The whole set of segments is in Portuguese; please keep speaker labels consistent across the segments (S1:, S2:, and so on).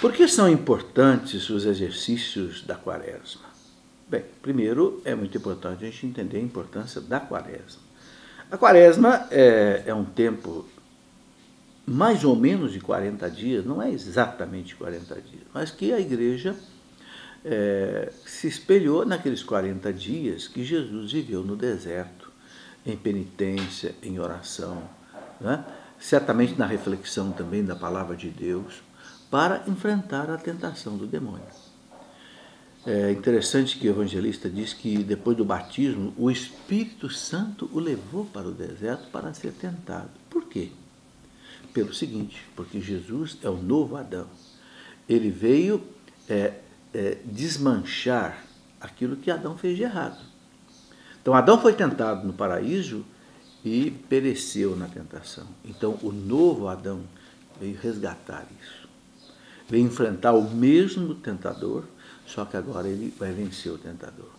S1: Por que são importantes os exercícios da Quaresma? Bem, primeiro é muito importante a gente entender a importância da Quaresma. A Quaresma é um tempo mais ou menos de 40 dias, não é exatamente 40 dias, mas que a igreja se espelhou naqueles 40 dias que Jesus viveu no deserto, em penitência, em oração, né? Certamente na reflexão também da palavra de Deus, para enfrentar a tentação do demônio. É interessante que o evangelista diz que depois do batismo, o Espírito Santo o levou para o deserto para ser tentado. Por quê? Pelo seguinte, porque Jesus é o novo Adão. Ele veio desmanchar aquilo que Adão fez de errado. Então, Adão foi tentado no paraíso e pereceu na tentação. Então, o novo Adão veio resgatar isso. Veio enfrentar o mesmo tentador, só que agora ele vai vencer o tentador.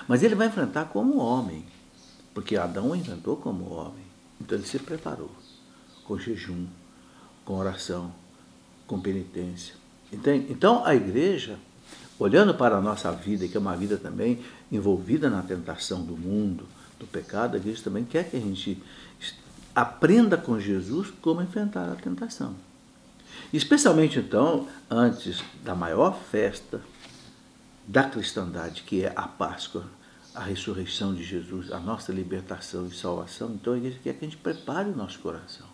S1: Mas ele vai enfrentar como homem, porque Adão o enfrentou como homem. Então, ele se preparou com jejum, com oração, com penitência. Entende? Então, a igreja, olhando para a nossa vida, que é uma vida também envolvida na tentação do mundo, do pecado, a igreja também quer que a gente aprenda com Jesus como enfrentar a tentação. Especialmente, então, antes da maior festa da cristandade, que é a Páscoa, a ressurreição de Jesus, a nossa libertação e salvação, então a igreja quer que a gente prepare o nosso coração.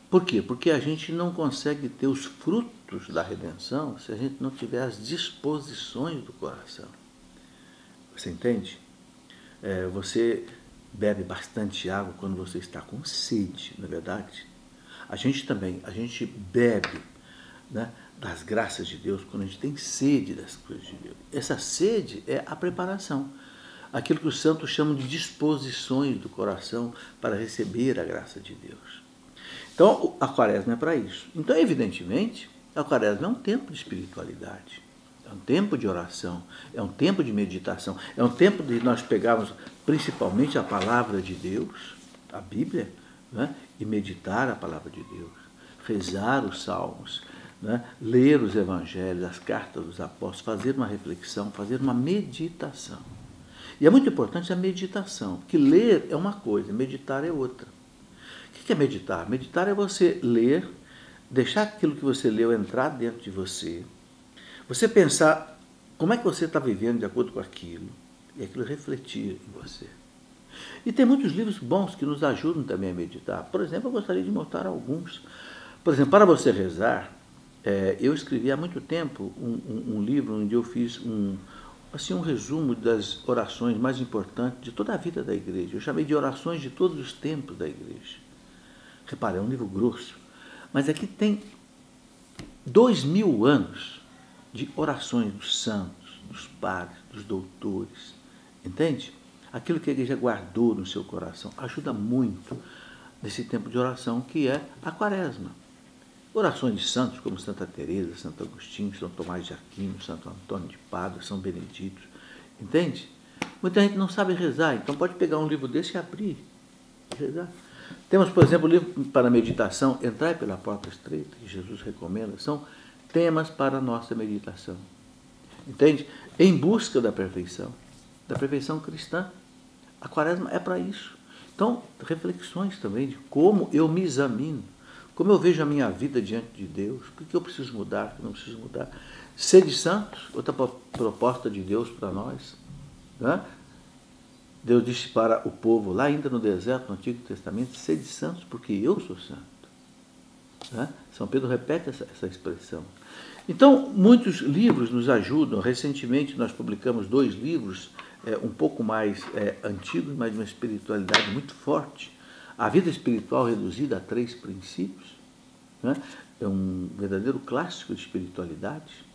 S1: Por quê? Porque a gente não consegue ter os frutos da redenção se a gente não tiver as disposições do coração. Você entende? Você bebe bastante água quando você está com sede, não é verdade? A gente bebe, né, das graças de Deus quando a gente tem sede das coisas de Deus. Essa sede é a preparação, aquilo que os santos chamam de disposições do coração para receber a graça de Deus. Então, a Quaresma é para isso. Então, evidentemente, a Quaresma é um tempo de espiritualidade, é um tempo de oração, é um tempo de meditação, é um tempo de nós pegarmos principalmente a palavra de Deus, a Bíblia, né, e meditar a palavra de Deus, rezar os salmos, né, ler os evangelhos, as cartas dos apóstolos, fazer uma reflexão, fazer uma meditação. E é muito importante a meditação, porque ler é uma coisa, meditar é outra. O que é meditar? Meditar é você ler, deixar aquilo que você leu entrar dentro de você, você pensar como é que você está vivendo de acordo com aquilo, e aquilo refletir em você. E tem muitos livros bons que nos ajudam também a meditar. Por exemplo, eu gostaria de mostrar alguns. Por exemplo, para você rezar, eu escrevi há muito tempo um livro onde eu fiz um resumo das orações mais importantes de toda a vida da igreja. Eu chamei de orações de todos os tempos da igreja. Repara, é um livro grosso, mas aqui tem 2000 anos de orações dos santos, dos padres, dos doutores, entende? Aquilo que a igreja guardou no seu coração ajuda muito nesse tempo de oração que é a Quaresma. Orações de santos como Santa Teresa, Santo Agostinho, São Tomás de Aquino, Santo Antônio de Pádua, São Benedito, entende? Muita gente não sabe rezar, então pode pegar um livro desse e abrir e rezar. Temos, por exemplo, o livro para meditação, Entrai pela Porta Estreita, que Jesus recomenda, são temas para a nossa meditação. Entende? Em busca da perfeição cristã. A Quaresma é para isso. Então, reflexões também de como eu me examino, como eu vejo a minha vida diante de Deus, o que eu preciso mudar, o que eu não preciso mudar. Sede santos, outra proposta de Deus para nós, né? Deus disse para o povo, lá ainda no deserto, no Antigo Testamento, sede santos, porque eu sou santo. Né? São Pedro repete essa expressão. Então, muitos livros nos ajudam. Recentemente, nós publicamos 2 livros, um pouco mais antigos, mas de uma espiritualidade muito forte. A Vida Espiritual Reduzida a 3 Princípios. Né? É um verdadeiro clássico de espiritualidade.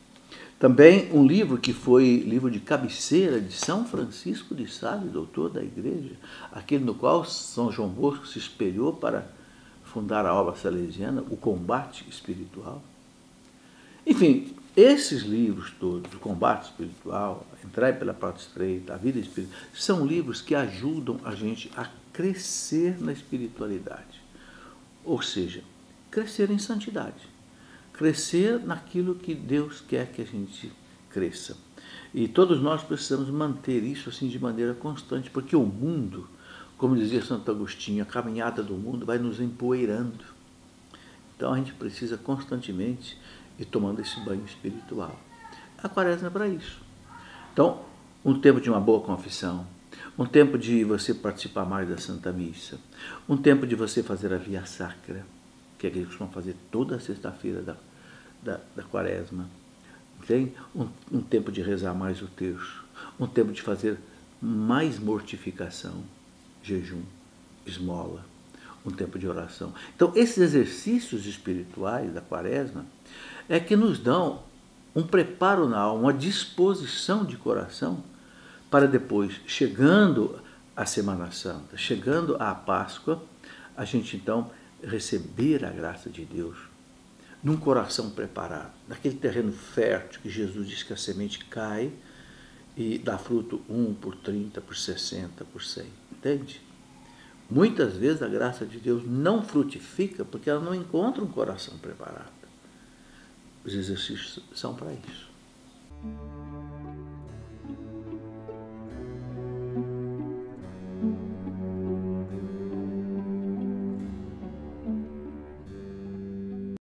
S1: Também um livro que foi livro de cabeceira de São Francisco de Sales, doutor da igreja, aquele no qual São João Bosco se espelhou para fundar a obra salesiana, O Combate Espiritual. Enfim, esses livros todos, O Combate Espiritual, Entrai pela Porta Estreita, A Vida Espiritual, são livros que ajudam a gente a crescer na espiritualidade. Ou seja, crescer em santidade. crescer naquilo que Deus quer que a gente cresça. E todos nós precisamos manter isso assim de maneira constante, porque o mundo, como dizia Santo Agostinho, a caminhada do mundo vai nos empoeirando. Então a gente precisa constantemente ir tomando esse banho espiritual. A quaresma é para isso. Então, um tempo de uma boa confissão, um tempo de você participar mais da Santa Missa, um tempo de você fazer a Via Sacra, que é que eles costumam fazer toda sexta-feira da quaresma. Tem um tempo de rezar mais o terço, um tempo de fazer mais mortificação, jejum, esmola, um tempo de oração. Então, esses exercícios espirituais da quaresma é que nos dão um preparo na alma, uma disposição de coração para depois, chegando à Semana Santa, chegando à Páscoa, a gente então receber a graça de Deus num coração preparado, naquele terreno fértil que Jesus diz que a semente cai e dá fruto 1 por 30, por 60, por 100. Entende? Muitas vezes a graça de Deus não frutifica porque ela não encontra um coração preparado. Os exercícios são para isso.